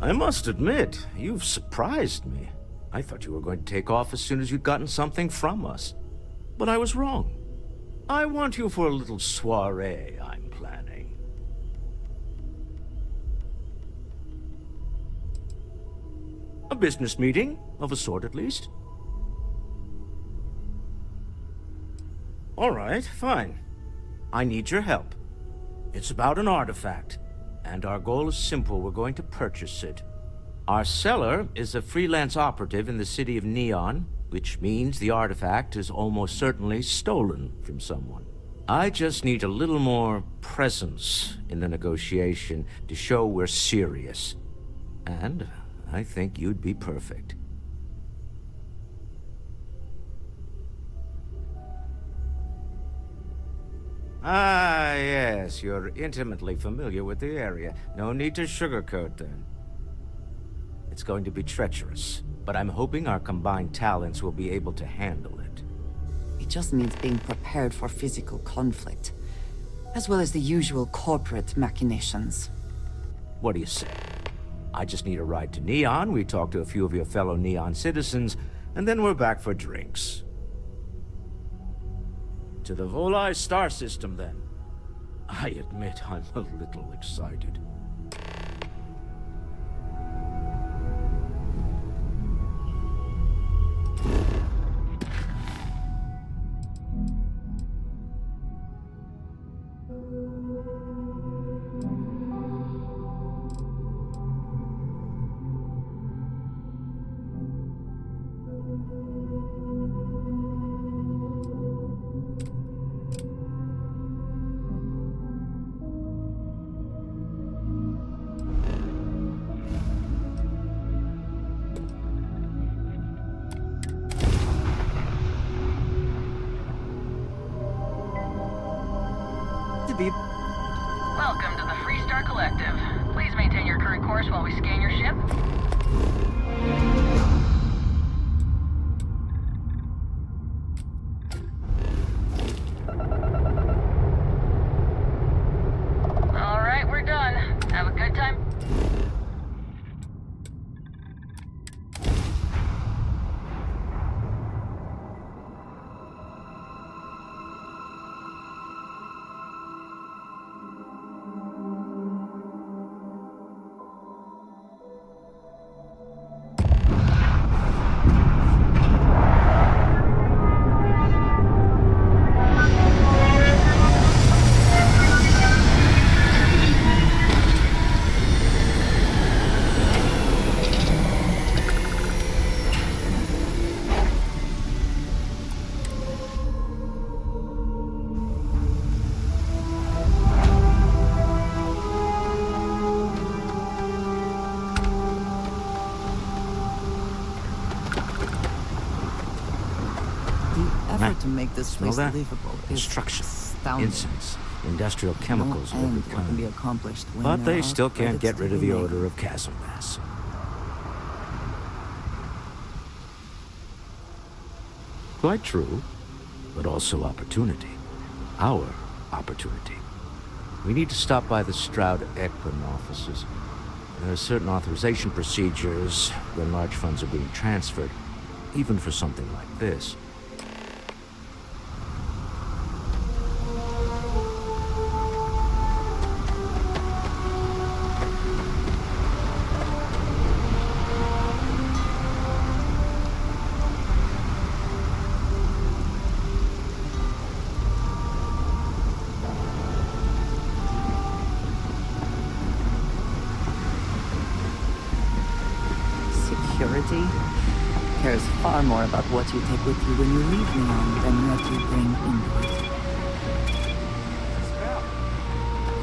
I must admit, you've surprised me. I thought you were going to take off as soon as you'd gotten something from us. But I was wrong. I want you for a little soiree I'm planning. A business meeting, of a sort at least. All right, fine. I need your help. It's about an artifact, and our goal is simple. We're going to purchase it. Our seller is a freelance operative in the city of Neon, which means the artifact is almost certainly stolen from someone. I just need a little more presence in the negotiation to show we're serious. And I think you'd be perfect. Ah, yes, you're intimately familiar with the area. No need to sugarcoat then. It's going to be treacherous, but I'm hoping our combined talents will be able to handle it. It just means being prepared for physical conflict, as well as the usual corporate machinations. What do you say? I just need a ride to Neon, we talk to a few of your fellow Neon citizens, and then we're back for drinks. To the Volai star system, then. I admit I'm a little excited. Welcome to the Freestar Collective. Please maintain your current course while we scan your ship. All right, we're done. Have a good time. To make this place livable is construction, astounding. incense, industrial chemicals of every What can be kind. accomplished when But there they are still can't credits get rid to of be the made. odor of chasm mass. Quite true, but also opportunity. Our opportunity. We need to stop by the Stroud Ekman offices. There are certain authorization procedures when large funds are being transferred, even for something like this. Security cares far more about what you take with you when you leave Neon than what you bring into it.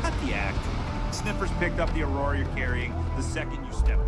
Cut the act. Sniffers picked up the Aurora you're carrying the second you stepped.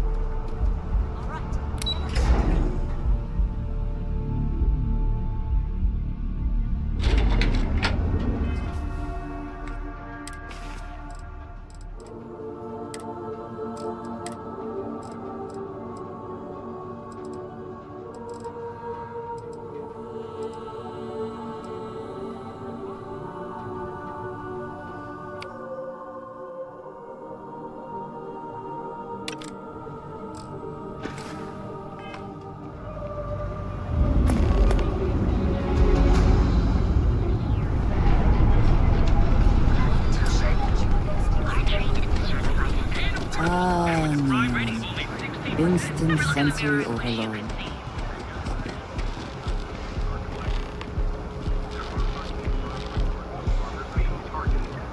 Constant sensory overload.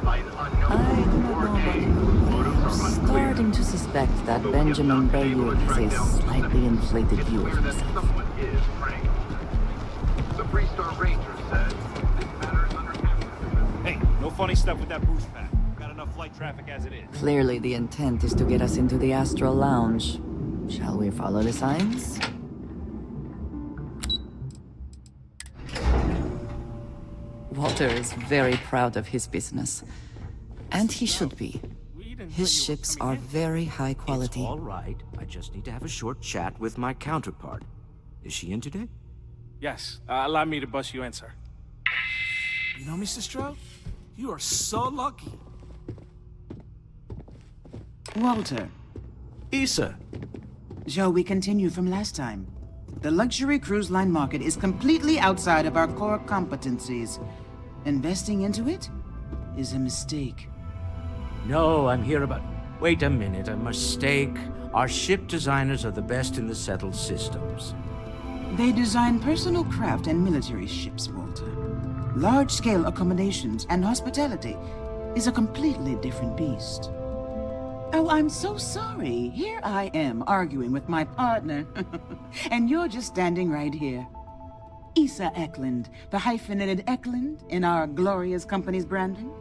I do not know about you, but I'm starting to suspect that Benjamin Bayou has a slightly inflated view of himself. The Freestar Ranger said this matter is under action. Hey, no funny stuff with that boost pack. Got enough flight traffic as it is. Clearly the intent is to get us into the Astral Lounge. Shall we follow the signs? Walter is very proud of his business. And he should be. His ships are very high quality. It's all right. I just need to have a short chat with my counterpart. Is she in today? Yes, allow me to bust you in, sir. You know, Mr. Stroud, you are so lucky. Walter, Issa. shall we continue from last time? The luxury cruise line market is completely outside of our core competencies. Investing into it is a mistake. No, I'm here about... Wait a minute, a mistake. Our ship designers are the best in the settled systems. They design personal craft and military ships, Walter. Large-scale accommodations and hospitality is a completely different beast. Oh, I'm so sorry. Here I am arguing with my partner. And you're just standing right here. Issa Eklund, the hyphenated Eklund in our glorious company's branding.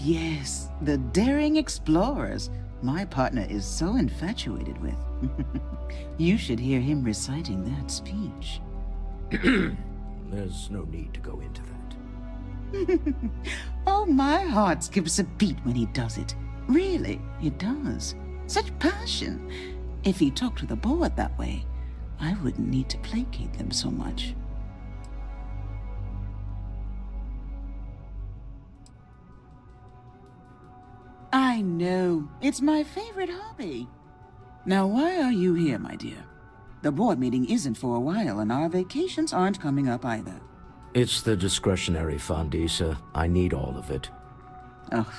Yes, the daring explorers my partner is so infatuated with. You should hear him reciting that speech. There's no need to go into that. Oh, my heart skips a beat when he does it. Really, it does. Such passion. If he talked to the board that way, I wouldn't need to placate them so much. I know. It's my favorite hobby. Now, why are you here, my dear? The board meeting isn't for a while, and our vacations aren't coming up either. It's the discretionary fund, Issa. I need all of it. Ugh.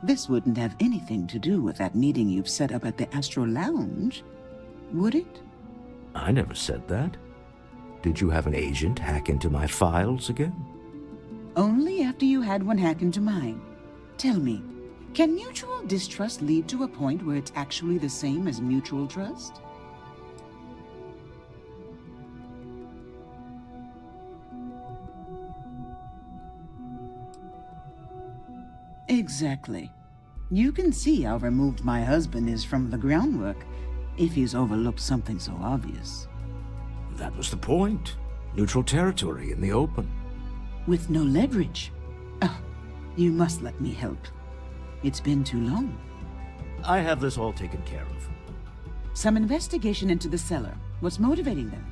This wouldn't have anything to do with that meeting you've set up at the Astro Lounge, would it? I never said that. Did you have an agent hack into my files again? Only after you had one hack into mine. Tell me, can mutual distrust lead to a point where it's actually the same as mutual trust? Exactly. You can see how removed my husband is from the groundwork if he's overlooked something so obvious. That was the point. Neutral territory in the open. With no leverage. Oh, you must let me help. It's been too long. I have this all taken care of. Some investigation into the cellar. What's motivating them?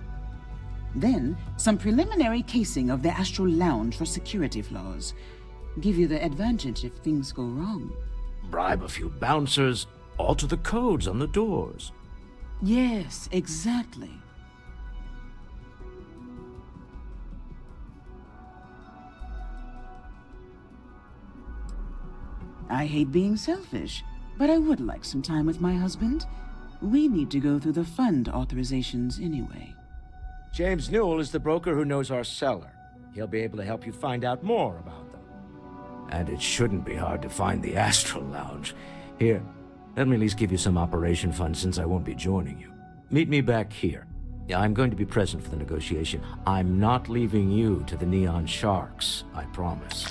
Then, some preliminary casing of the Astral Lounge for security flaws. Give you the advantage if things go wrong. Bribe a few bouncers, alter the codes on the doors. Yes, exactly. I hate being selfish, but I would like some time with my husband. We need to go through the fund authorizations anyway. James Newell is the broker who knows our cellar. He'll be able to help you find out more about them. And it shouldn't be hard to find the Astral Lounge. Here, let me at least give you some operation funds since I won't be joining you. Meet me back here. I'm going to be present for the negotiation. I'm not leaving you to the Neon Sharks, I promise.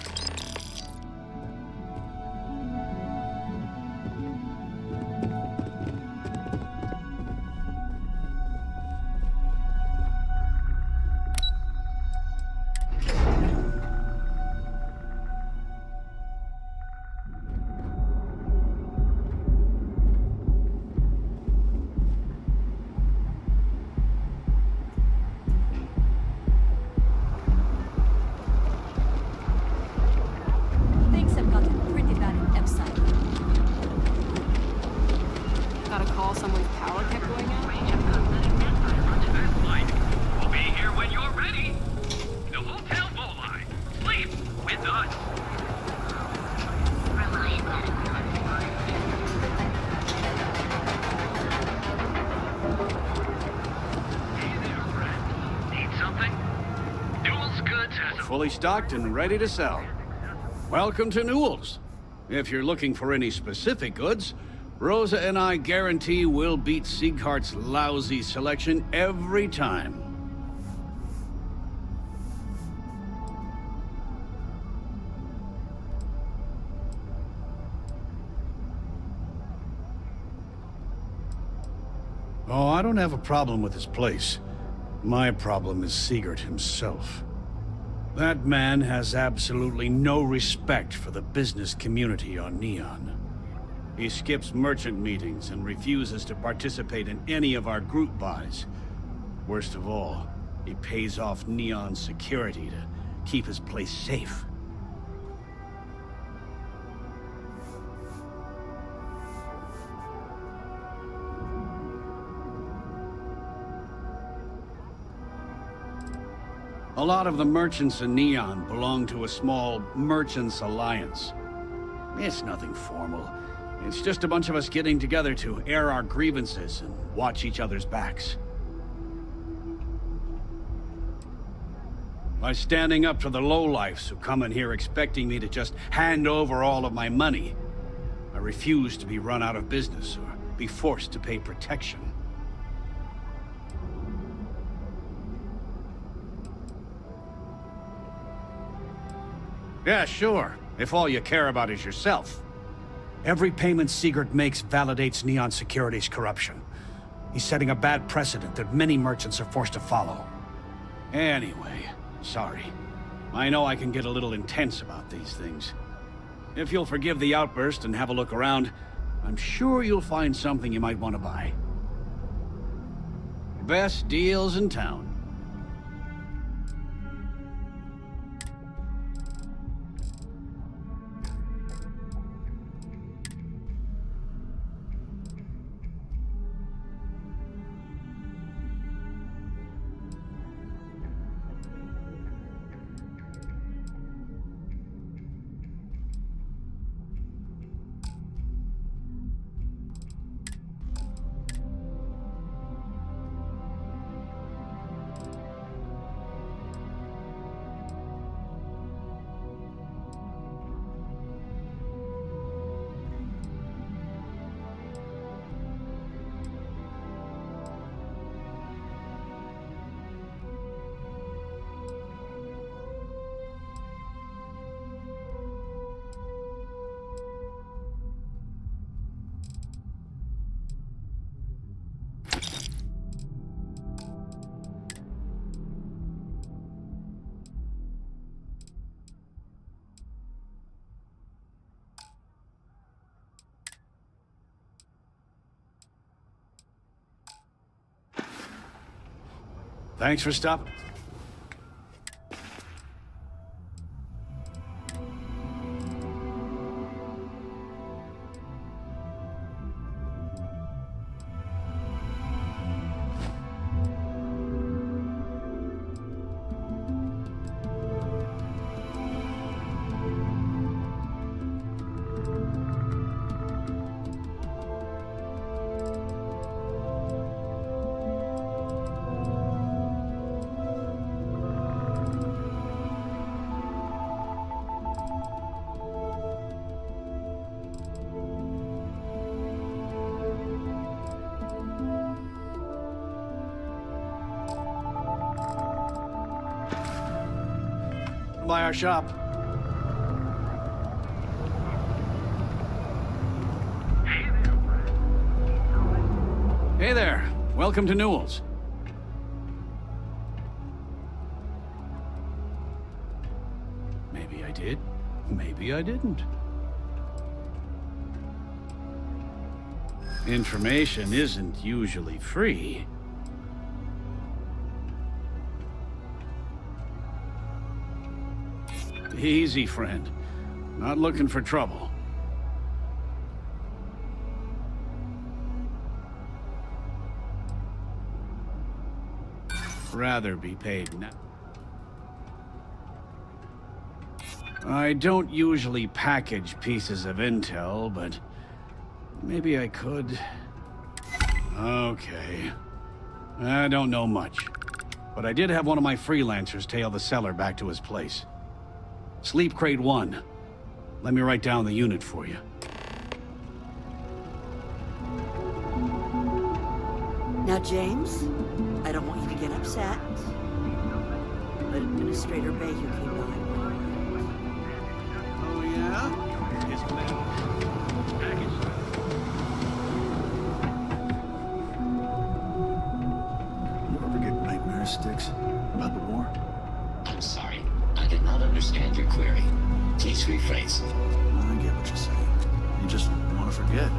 Duel's goods has Fully stocked and ready to sell. Welcome to Newell's. If you're looking for any specific goods, Rosa and I guarantee we'll beat Sieghart's lousy selection every time. Oh, I don't have a problem with this place. My problem is Siegert himself. That man has absolutely no respect for the business community on Neon. He skips merchant meetings and refuses to participate in any of our group buys. Worst of all, he pays off Neon's security to keep his place safe. A lot of the merchants in Neon belong to a small merchants alliance. It's nothing formal. It's just a bunch of us getting together to air our grievances and watch each other's backs. By standing up to the lowlifes who come in here expecting me to just hand over all of my money, I refuse to be run out of business or be forced to pay protection. Yeah, sure, if all you care about is yourself. Every payment Siegert makes validates Neon Security's corruption. He's setting a bad precedent that many merchants are forced to follow. Anyway, sorry. I know I can get a little intense about these things. If you'll forgive the outburst and have a look around, I'm sure you'll find something you might want to buy. Best deals in town. Thanks for stopping. By our shop. Hey there. Welcome to Newell's. Maybe I did. Maybe I didn't. Information isn't usually free. Easy, friend. Not looking for trouble. Rather be paid now. I don't usually package pieces of intel, but maybe I could. Okay. I don't know much. but I did have one of my freelancers tail the seller back to his place. Sleep Crate 1. Let me write down the unit for you. Now, James, I don't want you to get upset, but Administrator Bayou came by. Oh, yeah? Yes, ma'am. You ever get nightmare sticks about the war? I'm sorry. I did not understand your query. Please rephrase. I get what you're saying. You just want to forget.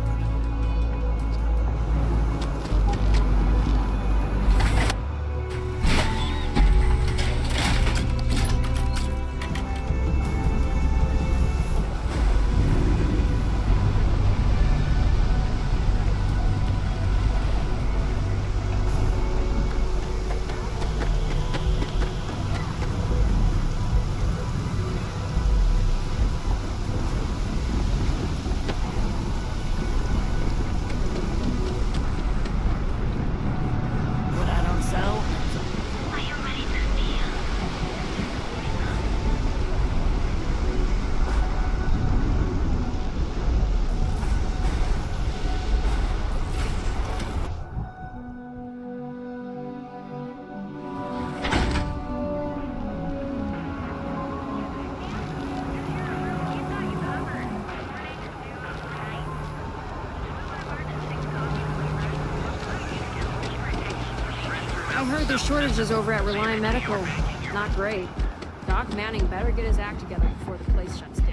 I heard there's shortages over at Reliant Medical. Not great. Doc Manning better get his act together before the place shuts down.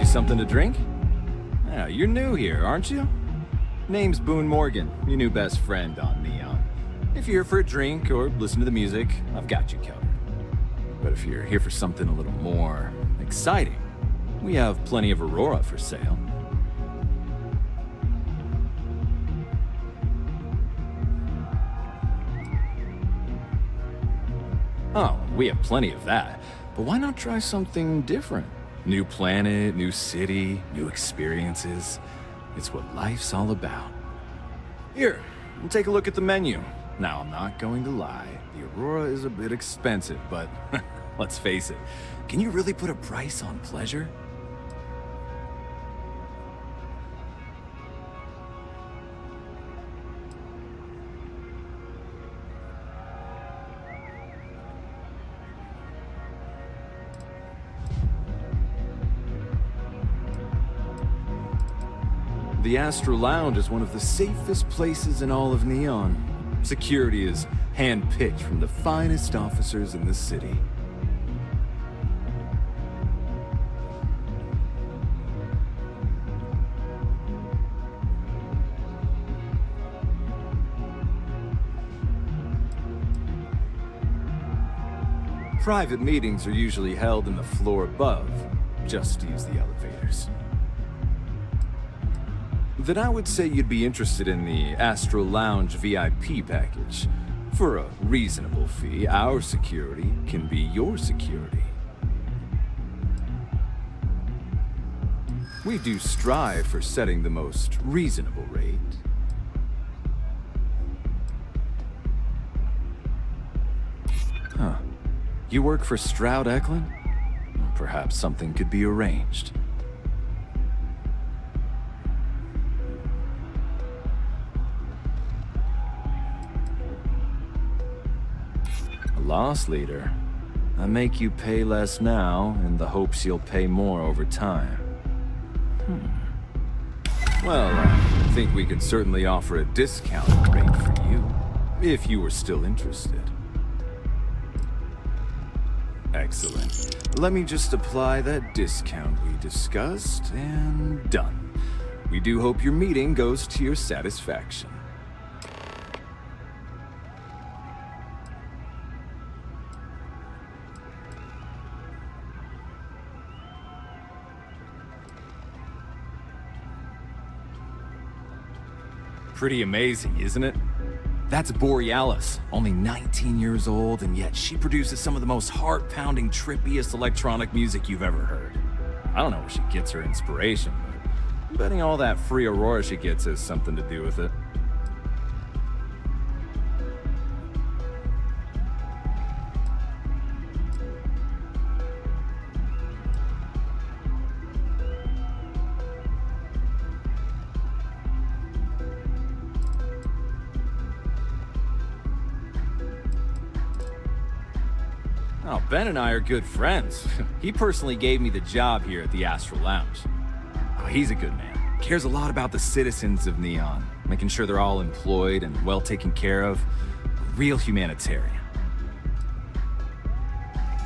Something to drink? Yeah, you're new here, aren't you? Name's Boone Morgan, your new best friend on Neon. If you're here for a drink or listen to the music, I've got you covered. But if you're here for something a little more exciting, we have plenty of Aurora for sale. Oh, we have plenty of that, but why not try something different? New planet, new city, new experiences. It's what life's all about. Here, we'll take a look at the menu. Now, I'm not going to lie. The Aurora is a bit expensive, but let's face it. Can you really put a price on pleasure? The Astro Lounge is one of the safest places in all of Neon. Security is hand-picked from the finest officers in the city. Private meetings are usually held in the floor above. Just use the elevators. Then I would say you'd be interested in the Astro Lounge VIP package. For a reasonable fee, our security can be your security. We do strive for setting the most reasonable rate. Huh. You work for Stroud Eklund? Perhaps something could be arranged. Loss leader. I make you pay less now in the hopes you'll pay more over time. Well, I think we could certainly offer a discounted rate for you, if you were still interested. Excellent. Let me just apply that discount we discussed, and done. We do hope your meeting goes to your satisfaction. Pretty amazing, isn't it? That's Borealis, only 19 years old, and yet she produces some of the most heart-pounding, trippiest electronic music you've ever heard. I don't know where she gets her inspiration, but I'm betting all that free Aurora she gets has something to do with it. Oh, Ben and I are good friends. He personally gave me the job here at the Astral Lounge. Oh, he's a good man. Cares a lot about the citizens of Neon, making sure they're all employed and well taken care of. A real humanitarian.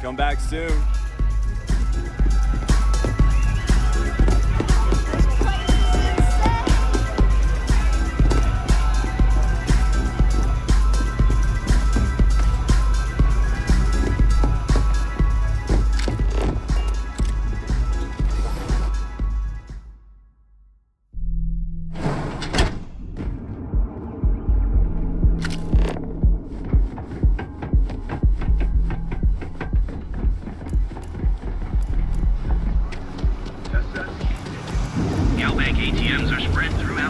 Come back soon.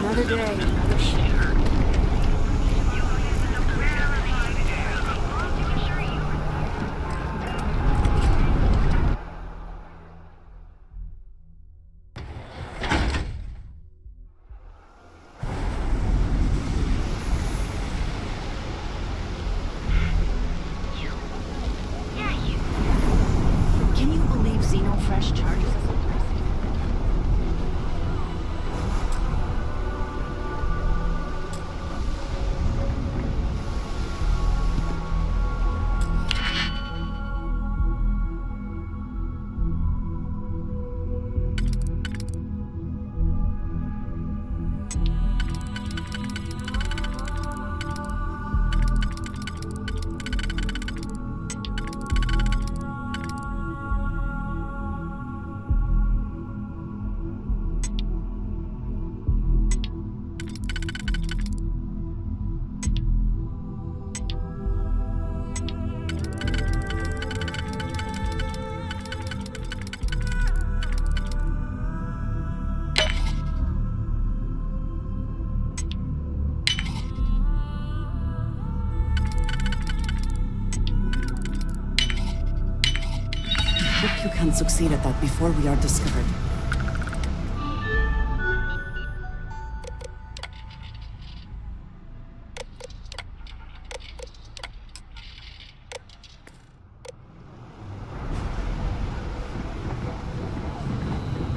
Another day, another shit. Can you believe Xenofresh charges us? Hope you can succeed at that before we are discovered.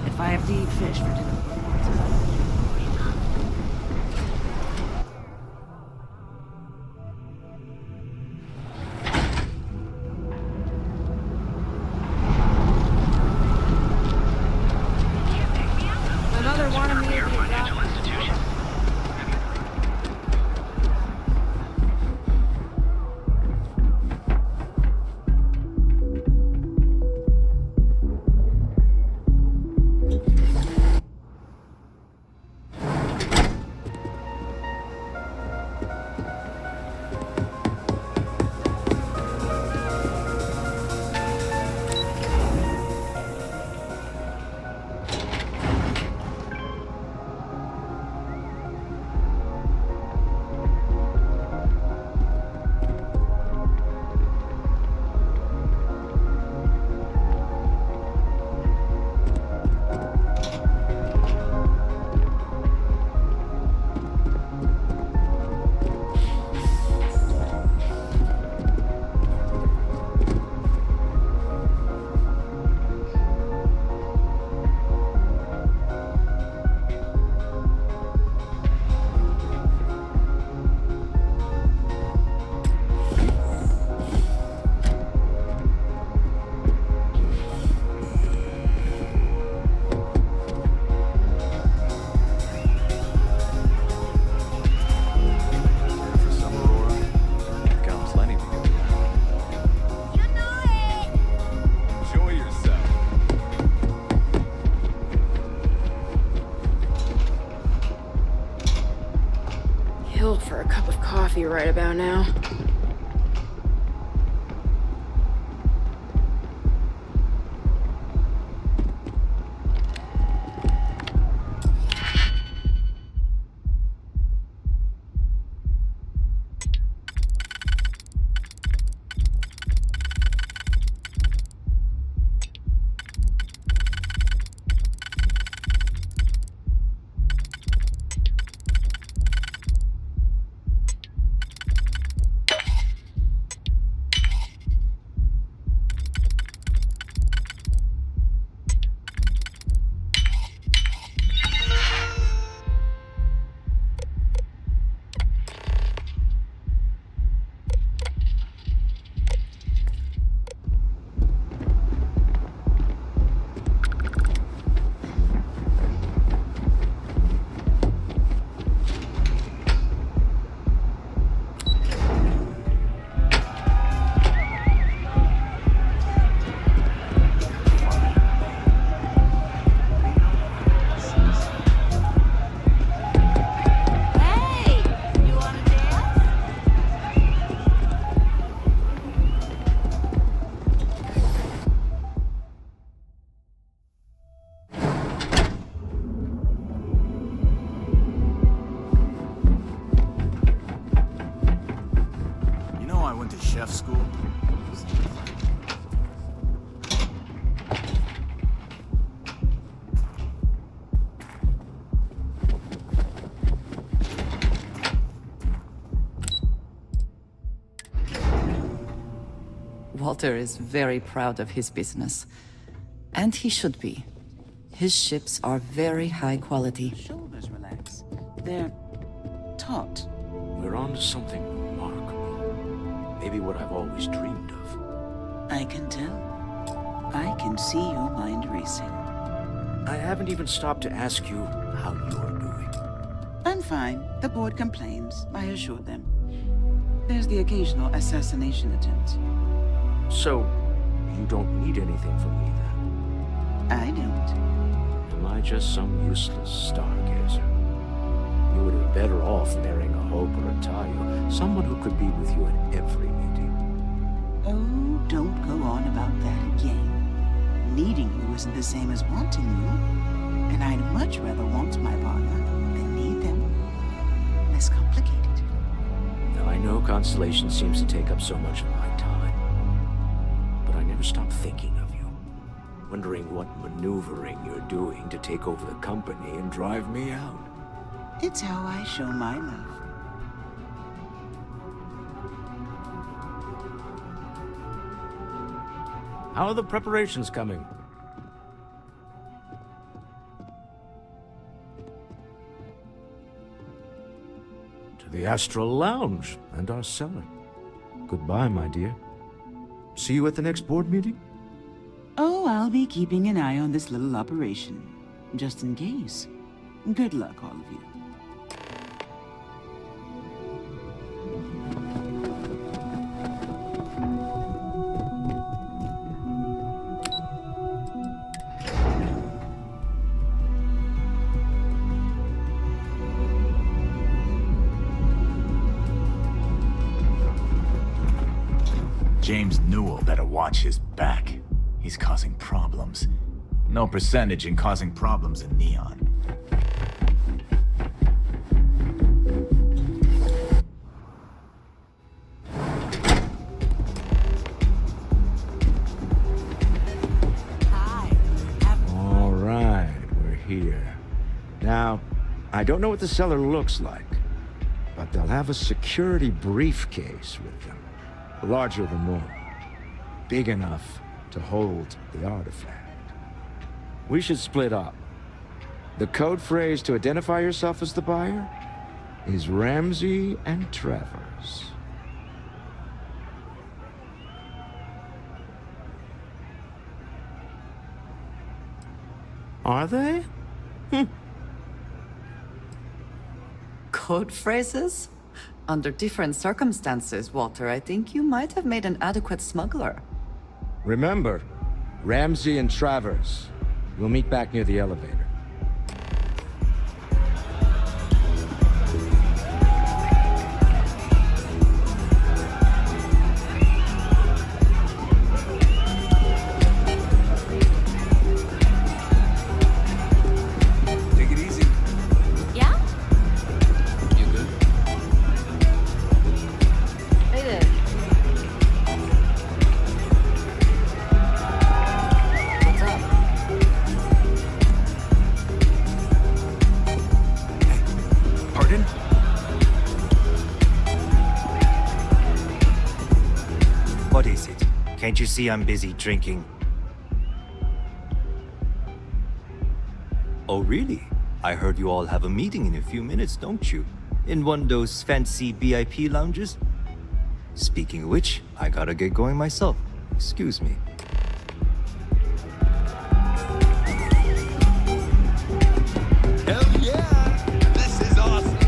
If I have to eat fish for dinner. My mother wanted me to be a doctor. for a cup of coffee right about now. chef school? Walter is very proud of his business. And he should be. His ships are very high quality. Shoulders relax. They're taut. We're on to something remarkable. Maybe what I've always dreamed of. I can tell. I can see your mind racing. I haven't even stopped to ask you how you're doing. I'm fine. The board complains, I assured them. There's the occasional assassination attempt. So, you don't need anything from me then? I don't. Am I just some useless stargazer? You would have been better off marrying a Hope or a Tayo, someone who could be with you at every meeting. Oh, don't go on about that again. Needing you isn't the same as wanting you. And I'd much rather want my partner than need them. Less complicated. Now, I know Constellation seems to take up so much of my time. But I never stop thinking of you. Wondering what maneuvering you're doing to take over the company and drive me out. It's how I show my love. How are the preparations coming? To the Astral Lounge and our cellar. Goodbye, my dear. See you at the next board meeting? Oh, I'll be keeping an eye on this little operation. Just in case. Good luck, all of you. James Newell better watch his back. He's causing problems. No percentage in causing problems in Neon. All right, we're here. Now, I don't know what the cellar looks like, but they'll have a security briefcase with them. Larger than normal. Big enough to hold the artifact. We should split up. The code phrase to identify yourself as the buyer is Ramsey and Travers. Are they? Code phrases? Under different circumstances, Walter, I think you might have made an adequate smuggler. Remember, Ramsey and Travers. We'll meet back near the elevator. Can't you see I'm busy drinking? Oh, really? I heard you all have a meeting in a few minutes, don't you? In one of those fancy VIP lounges? Speaking of which, I gotta get going myself. Excuse me. Hell yeah! This is awesome!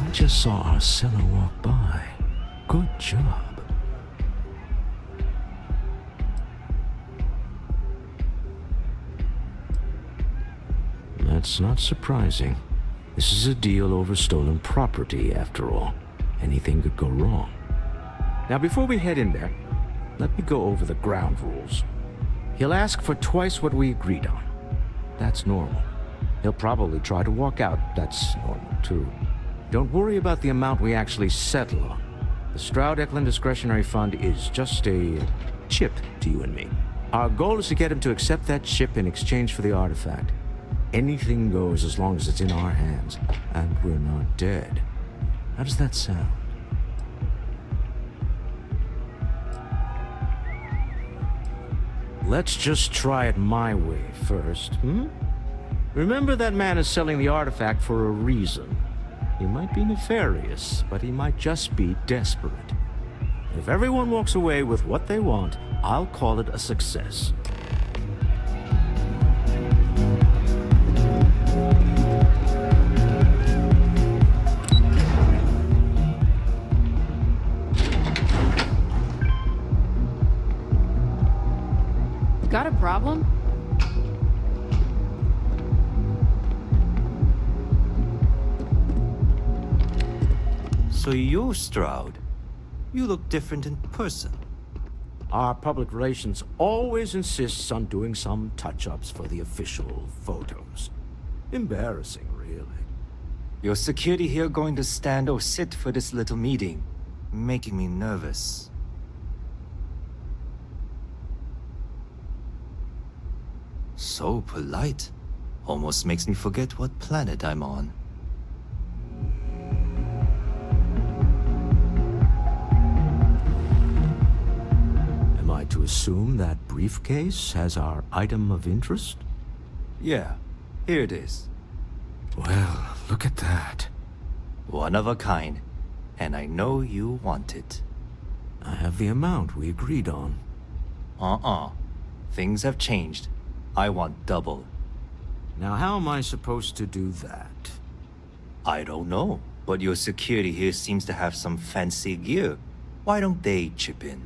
I just saw our seller walk by. Good job. That's not surprising. This is a deal over stolen property, after all. Anything could go wrong. Now, before we head in there, let me go over the ground rules. He'll ask for twice what we agreed on. That's normal. He'll probably try to walk out. That's normal, too. Don't worry about the amount we actually settle on. The Stroud-Eklund Discretionary Fund is just a chip to you and me. Our goal is to get him to accept that chip in exchange for the artifact. Anything goes as long as it's in our hands, and we're not dead. How does that sound? Let's just try it my way first, Remember, that man is selling the artifact for a reason. He might be nefarious, but he might just be desperate. If everyone walks away with what they want, I'll call it a success. Got a problem? So you're Stroud. You look different in person. Our public relations always insists on doing some touch-ups for the official photos. Embarrassing, really. Your security here going to stand or sit for this little meeting, making me nervous. So polite. Almost makes me forget what planet I'm on. Am I to assume that briefcase has our item of interest? Yeah, here it is. Well, look at that. One of a kind, and I know you want it. I have the amount we agreed on. Things have changed. I want double. Now, how am I supposed to do that? I don't know, but your security here seems to have some fancy gear. Why don't they chip in?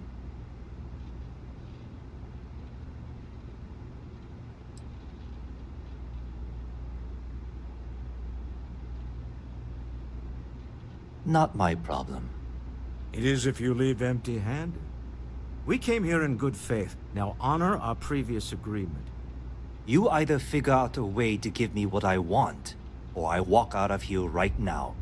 Not my problem. It is if you leave empty-handed. We came here in good faith. Now honor our previous agreement. You either figure out a way to give me what I want, or I walk out of here right now.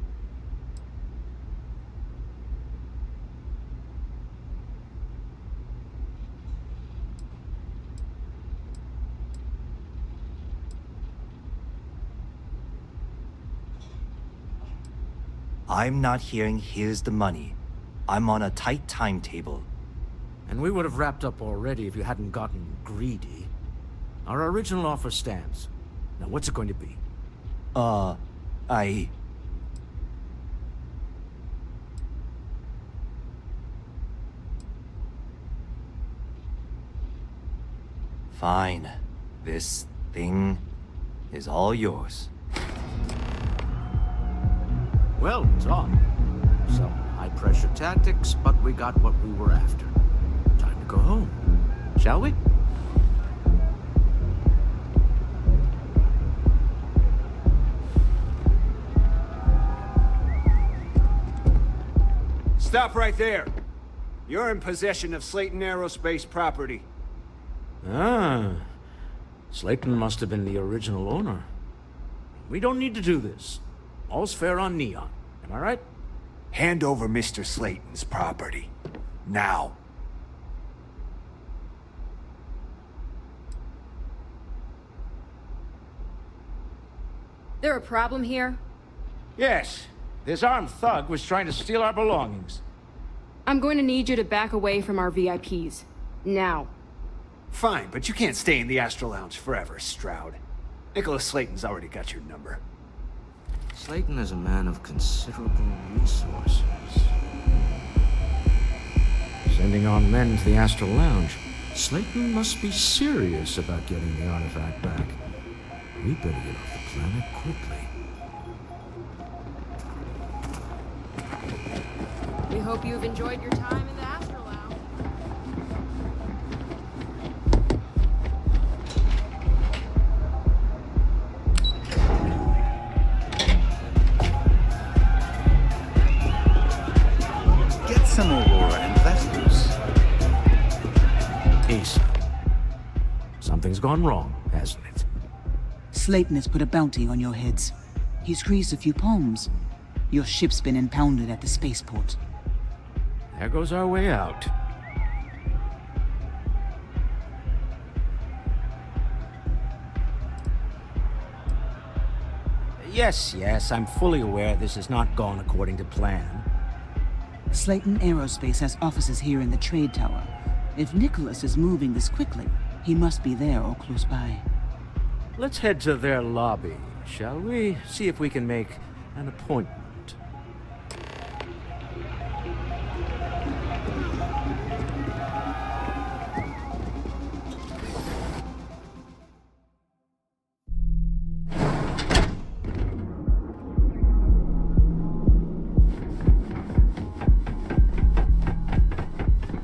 I'm not hearing here's the money. I'm on a tight timetable. And we would have wrapped up already if you hadn't gotten greedy. Our original offer stands. Now, what's it going to be? Fine. This thing is all yours. Well done. Some high-pressure tactics, but we got what we were after. Time to go home. Shall we? Stop right there. You're in possession of Slayton Aerospace property. Ah. Slayton must have been the original owner. We don't need to do this. All's fair on Neon. Am I right? Hand over Mr. Slayton's property. Now. There a problem here? Yes, this armed thug was trying to steal our belongings. I'm going to need you to back away from our VIPs. Now. Fine, but you can't stay in the Astro Lounge forever, Stroud. Nicholas Slayton's already got your number. Slayton is a man of considerable resources. Sending on men to the Astral Lounge. Slayton must be serious about getting the artifact back. We better get off the planet quickly. We hope you've enjoyed your time in the Astro Lounge. Get some Aurora and let loose. Ace. Something's gone wrong, hasn't it? Slayton has put a bounty on your heads. He's greased a few palms. Your ship's been impounded at the spaceport. There goes our way out. Yes, I'm fully aware this has not gone according to plan. Slayton Aerospace has offices here in the trade tower. If Nicholas is moving this quickly, he must be there or close by. Let's head to their lobby, shall we? See if we can make an appointment.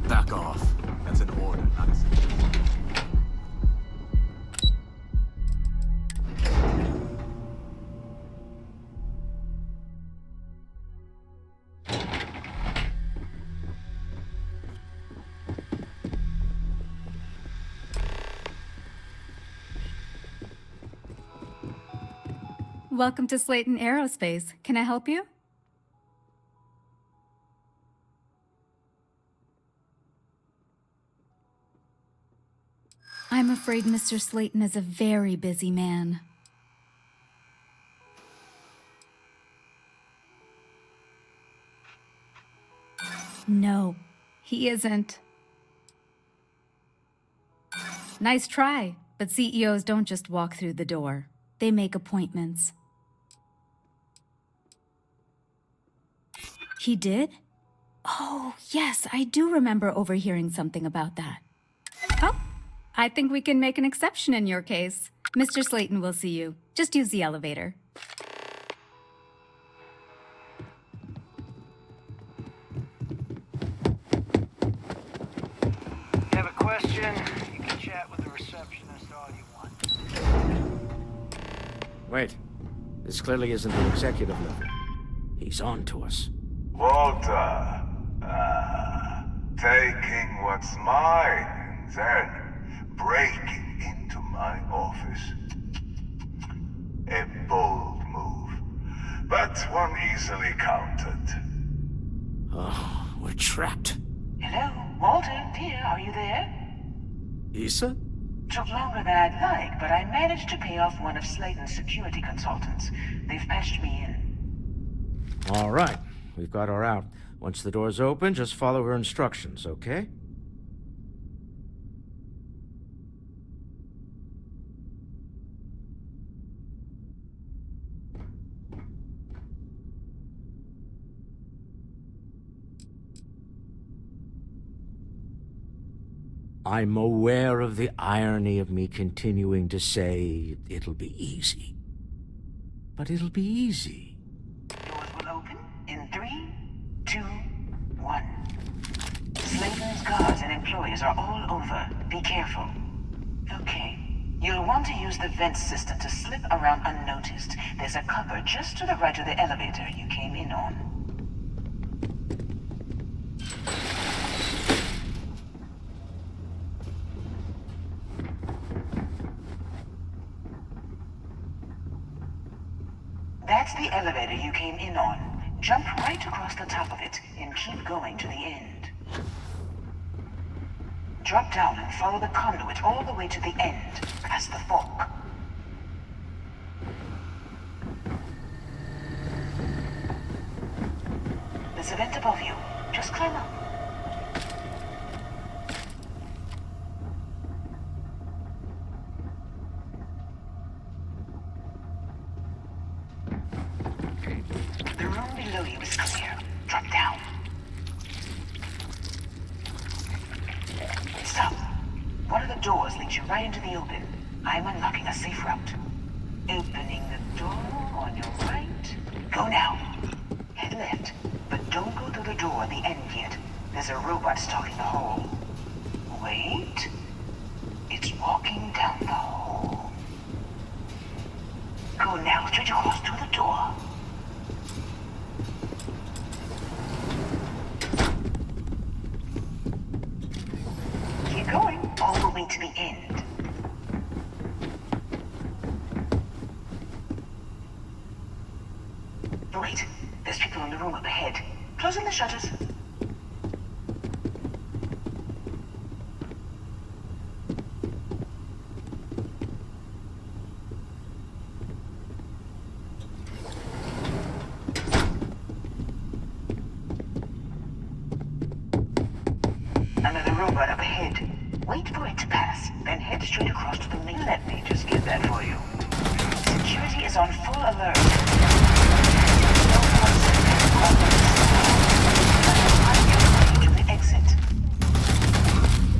Back off. That's an order, not a suggestion. Welcome to Slayton Aerospace. Can I help you? I'm afraid Mr. Slayton is a very busy man. No, he isn't. Nice try, but CEOs don't just walk through the door. They make appointments. He did? Oh, yes, I do remember overhearing something about that. Oh, I think we can make an exception in your case. Mr. Slayton will see you. Just use the elevator. You have a question? You can chat with the receptionist all you want. Wait. This clearly isn't an executive level. He's on to us. Walter, taking what's mine and then breaking into my office. A bold move, but one easily countered. Oh, we're trapped. Hello, Walter, dear, are you there? Issa? Took longer than I'd like, but I managed to pay off one of Slayton's security consultants. They've patched me in. All right. We've got her out. Once the door's open, just follow her instructions, okay? I'm aware of the irony of me continuing to say it'll be easy. But it'll be easy. Doors will open in 3, 2, 1. Slayton's guards and employees are all over. Be careful. Okay. You'll want to use the vent system to slip around unnoticed. There's a cupboard just to the right of the elevator you came in on. That's the elevator you came in on. Jump right across the top of it and keep going to the end. Drop down and follow the conduit all the way to the end, past the fork. There's a vent above you. Just climb up. The room below you is clear. Drop down. Stop. One of the doors leads you right into the open. I'm unlocking a safe route. Opening the door on your right. Go now. Head left, but don't go through the door at the end yet. There's a robot stalking the hall. Wait. It's walking down the hall. Go now, straight across to the door. Keep going, all the way to the end. Wait, there's people in the room up ahead. Closing the shutters. Another robot up ahead. Wait for it to pass, then head straight across to the main. Let me just get that for you. Security is on full alert. To the exit.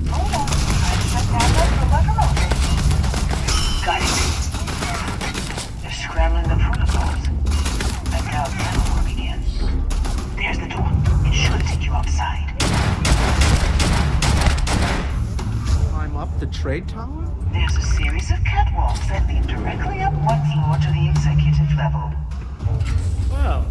Hold on. I'll shut down that robot remotely. Got it. They're scrambling the protocols. And now the war begins. There's the door. It should take you outside. Climb up the trade tower? There's a series of catwalks that lead directly up one floor to the executive level. Well.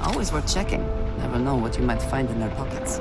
Always worth checking. Never know what you might find in their pockets.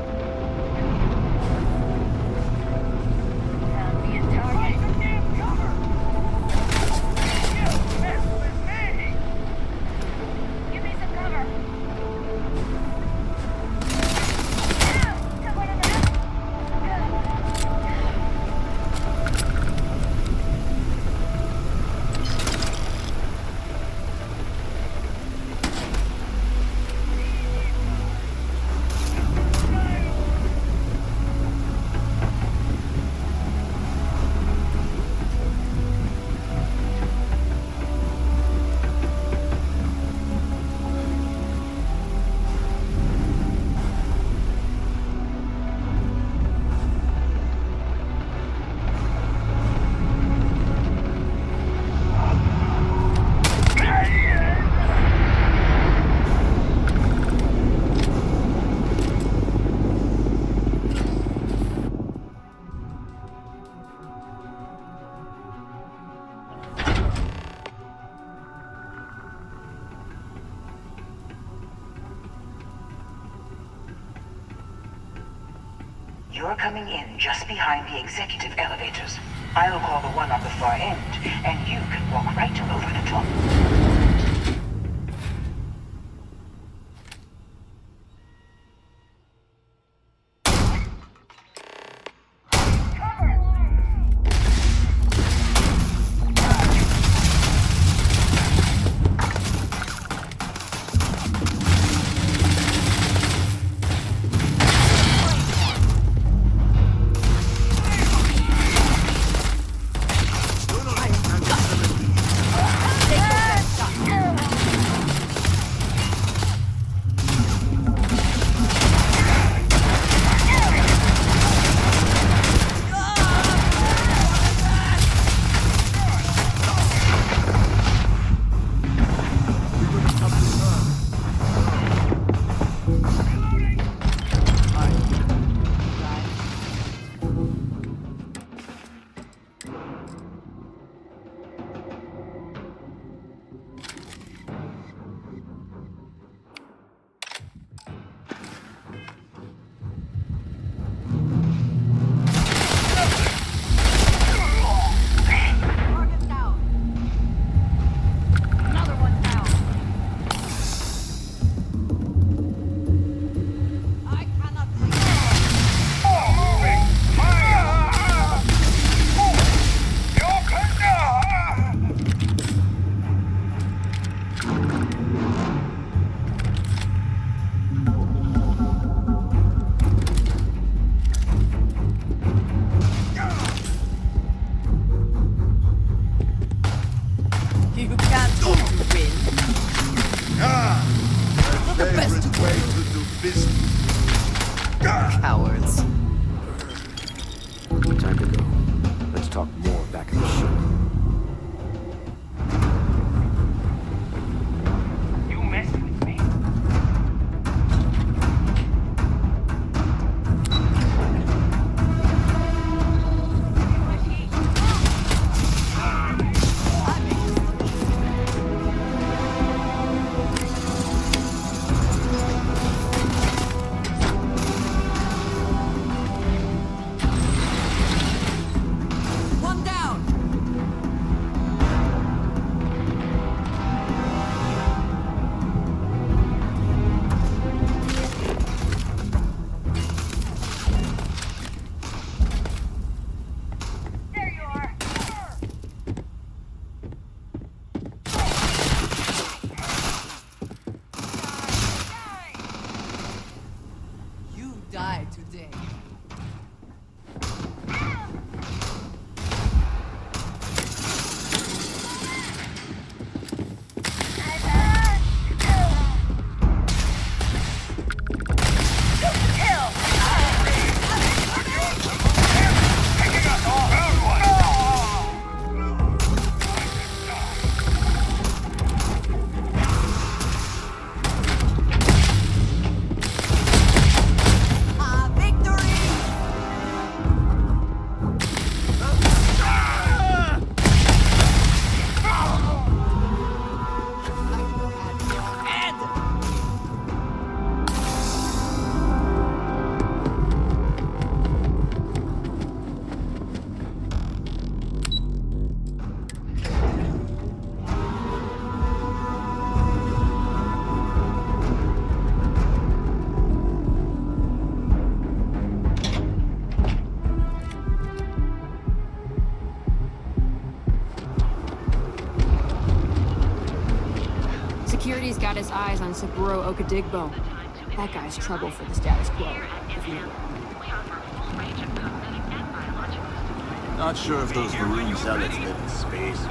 You're coming in just behind the executive elevators. I'll call the one on the far end, and you can walk right over the top. Cowards. Time to go. Let's talk more back in the ship. You messed with me. One down! There you are. You die today. Security's got his eyes on Saburo Okadigbo. That guy's trouble for the status quo, if you know. Not sure if those maroon zealots live in space.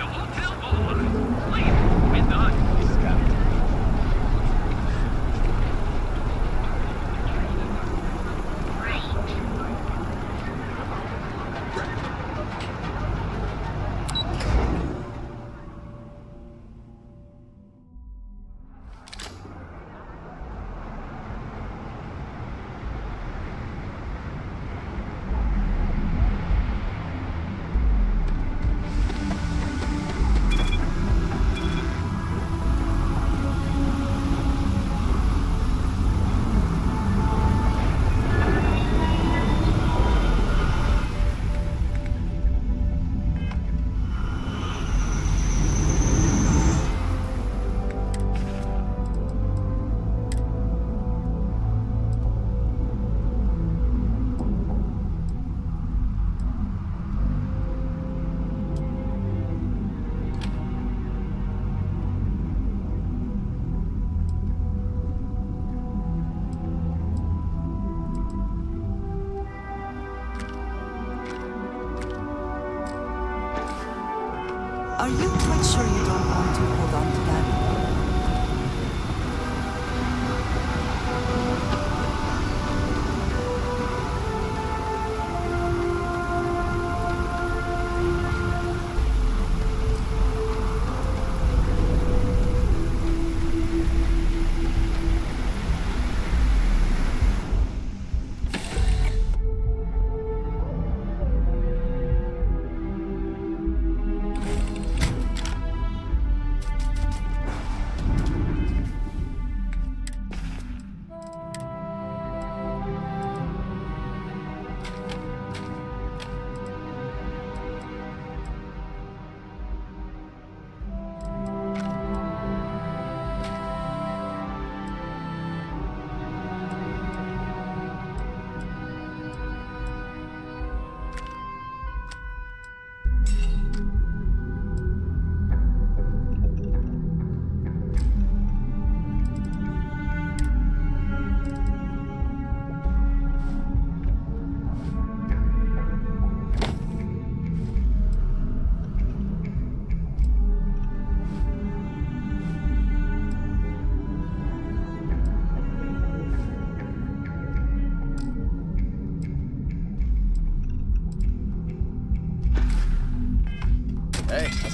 Are you quite sure you don't want to hold on to that?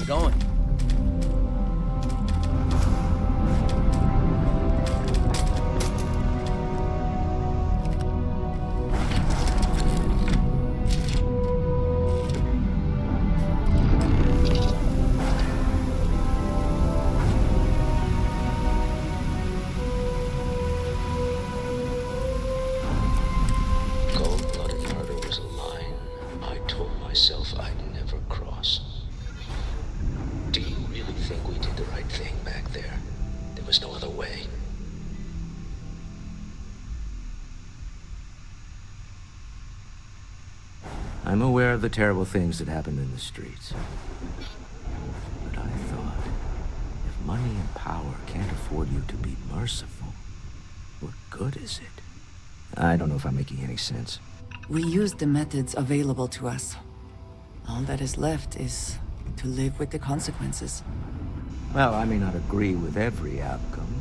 it going? Cold-blooded murder was a line I told myself I'd never cross. Do you really think we did the right thing back there? There was no other way. I'm aware of the terrible things that happened in the streets. But I thought, if money and power can't afford you to be merciful, what good is it? I don't know if I'm making any sense. We used the methods available to us. All that is left is to live with the consequences. Well, I may not agree with every outcome,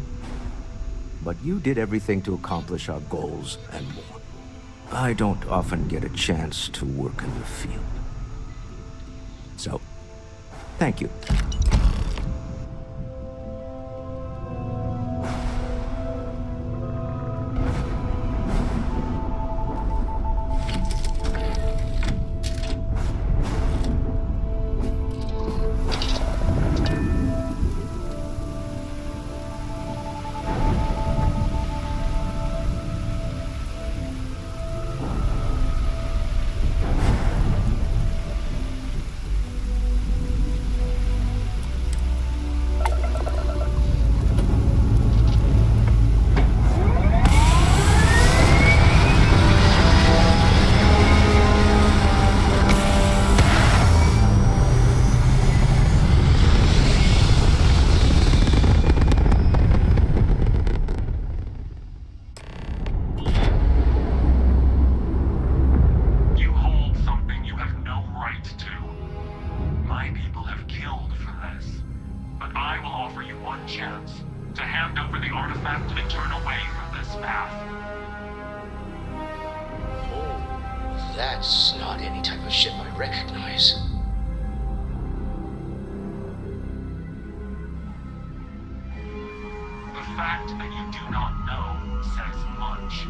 but you did everything to accomplish our goals and more. I don't often get a chance to work in the field. So, thank you. That's not any type of ship I recognize. The fact that you do not know says much.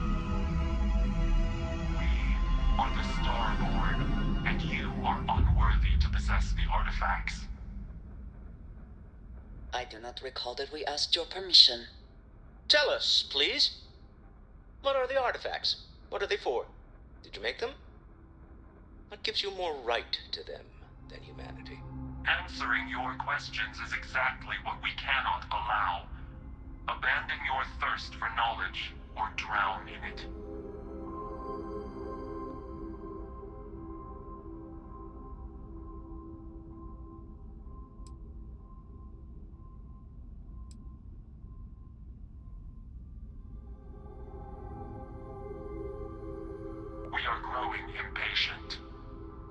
We are the Starborn, and you are unworthy to possess the artifacts. I do not recall that we asked your permission. Tell us, please. What are the artifacts? What are they for? Did you make them? What gives you more right to them than humanity? Answering your questions is exactly what we cannot allow. Abandon your thirst for knowledge, or drown in it. We are growing impatient.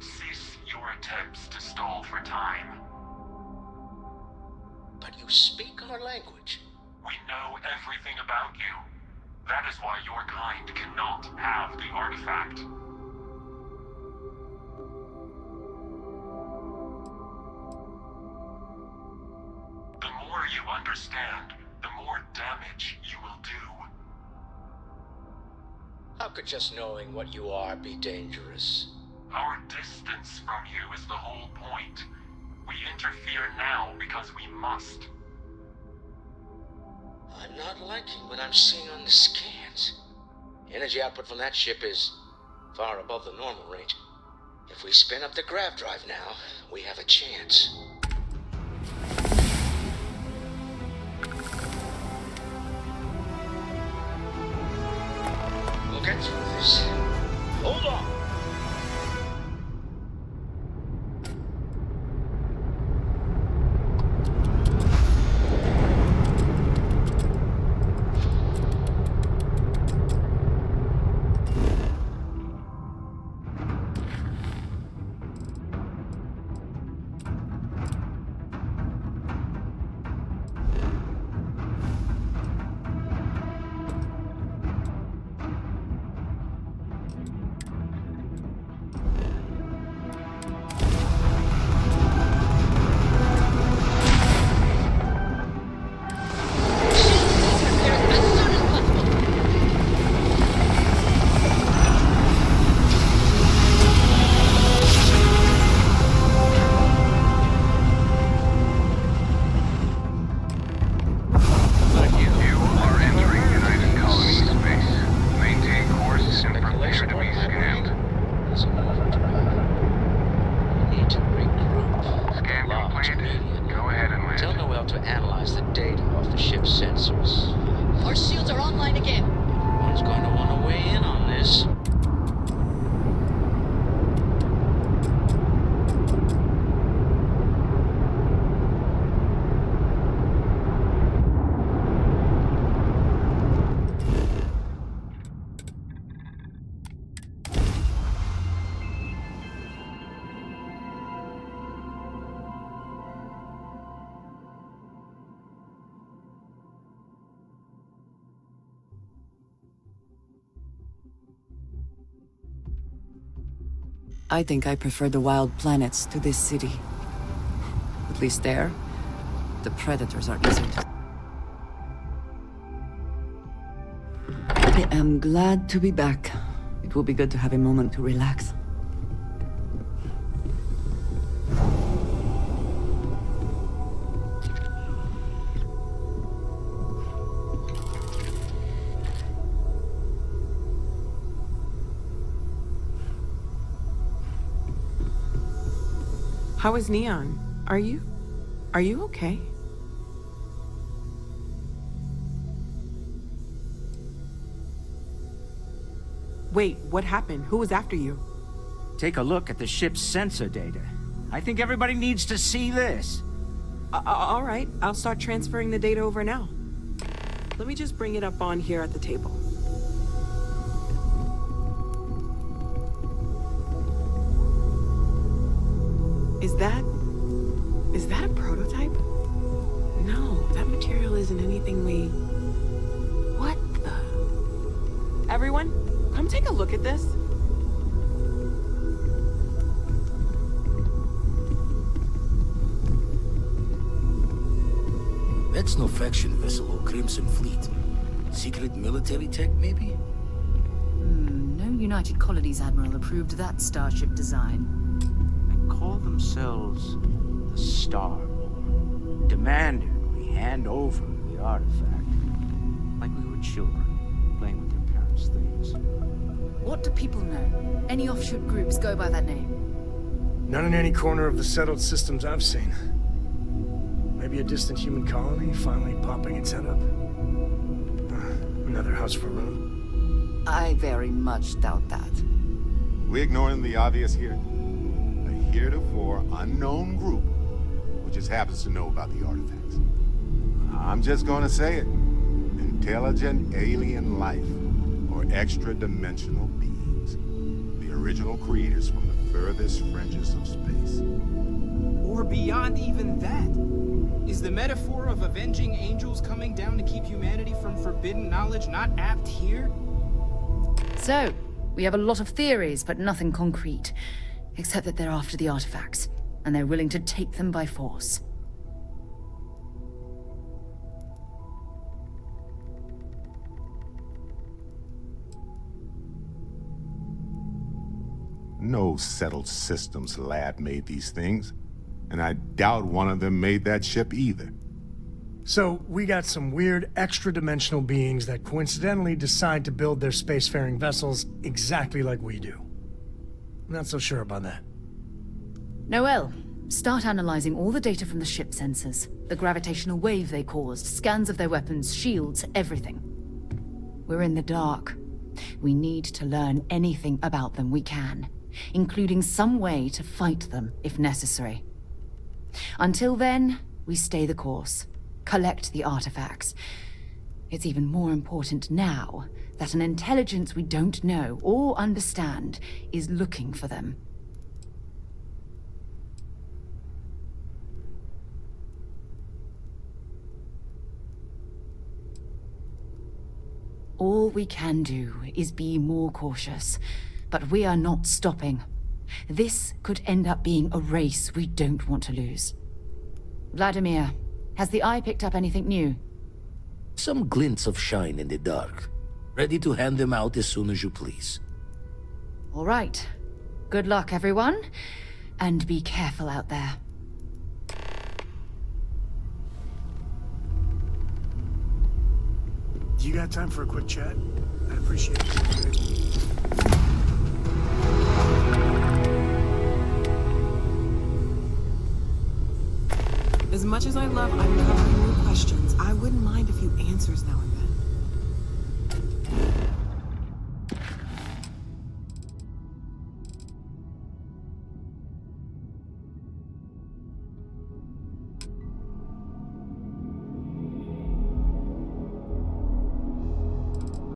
Cease your attempts to stall for time. But you speak our language. We know everything about you. That is why your kind cannot have the artifact. The more you understand, the more damage you will do. How could just knowing what you are be dangerous? Our distance from you is the whole point. We interfere now because we must. I'm not liking what I'm seeing on the scans. Energy output from that ship is far above the normal range. If we spin up the grav drive now, we have a chance. We'll get through this. Hold on! I think I prefer the wild planets to this city. At least there, the predators are easier to... I am glad to be back. It will be good to have a moment to relax. How is Neon? Are you okay? Wait, what happened? Who was after you? Take a look at the ship's sensor data. I think everybody needs to see this. All right, I'll start transferring the data over now. Let me just bring it up on here at the table. Is that a prototype? No, that material isn't anything we... What the... Everyone, come take a look at this. That's no faction vessel or Crimson Fleet. Secret military tech, maybe? No United Colonies Admiral approved that starship design. They call themselves the Starborn. Demanded we hand over the artifact. Like we were children, playing with their parents' things. What do people know? Any offshoot groups go by that name? Not in any corner of the settled systems I've seen. Maybe a distant human colony finally popping its head up. Another house for Rome. I very much doubt that. We ignoring the obvious here? A heretofore unknown group who just happens to know about the artifacts. I'm just gonna say it. Intelligent alien life, or extra-dimensional beings. The original creators from the furthest fringes of space. Or beyond even that. Is the metaphor of avenging angels coming down to keep humanity from forbidden knowledge not apt here? So, we have a lot of theories, but nothing concrete. Except that they're after the artifacts, and they're willing to take them by force. No settled systems lab made these things, and I doubt one of them made that ship either. So, we got some weird extra-dimensional beings that coincidentally decide to build their spacefaring vessels exactly like we do. Not so sure about that. Noel, start analyzing all the data from the ship sensors. The gravitational wave they caused, scans of their weapons, shields, everything. We're in the dark. We need to learn anything about them we can, including some way to fight them if necessary. Until then, we stay the course. Collect the artifacts. It's even more important now that an intelligence we don't know or understand is looking for them. All we can do is be more cautious, but we are not stopping. This could end up being a race we don't want to lose. Vladimir, has the Eye picked up anything new? Some glints of shine in the dark. Ready to hand them out as soon as you please. All right. Good luck, everyone. And be careful out there. You got time for a quick chat? I'd appreciate it. As much as I love uncovering new questions, I wouldn't mind a few answers now and then.